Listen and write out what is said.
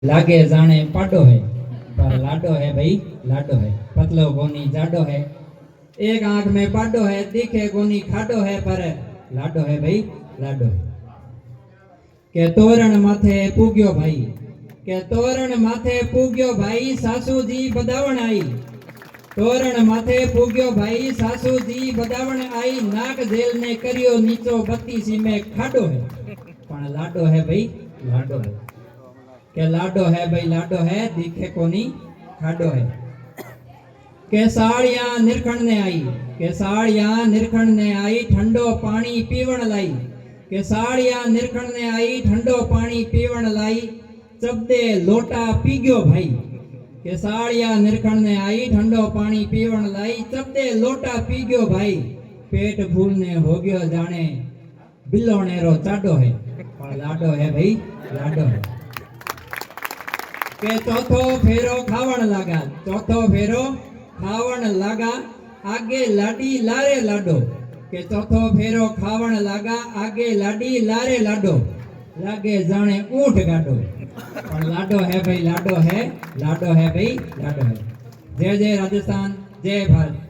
लागे जाने पाडो है पर लाडो है भाई लाडो है। पतलो कोनी जाडो है, एक आंख में पाडो है, दिखे कोनी खाडो है पर लाडो है भाई लाडो है। के तोरण माथे पूग्यो भाई, के तोरण माथे पूग्यो भाई, सासू जी बदावण आई। तोरण माथे पूग्यो भाई, सासू जी बदावण आई। नाक जेल ने करियो नीचो, बत्ती सी में खाडो है पण लाडो है भाई लाडो है। के लाडो है भाई लाडो है, दिखे कोनी खाडो है। के साड़ियां निरखण ने आई, के साड़ियां निरखण ने आई, ठंडो पानी पीवण लाई। के साड़ियां निरखण ने आई, ठंडो पानी पीवण लाई। चबदे लोटा पी गयो भाई, के साड़ियां निरखण ने आई, ठंडो पानी पीवण लाई। चबदे लोटा पी गयो भाई, पेट फूल ने हो गयो जाने, बिल्लो नेरो चाडो है पण लाडो है भाई लाडो है। के चौथो फेरो खावण लागा, चौथो फेरो खावण लागा, आगे लाडी लारे लाडो। के चौथो फेरो खावण लागा, आगे लाडी लारे लाडो। लागे जाने ऊंट गाडो पण लाडो है भाई लाडो है, लाडो है भाई लाडो है। जय जय राजस्थान, जय भारत।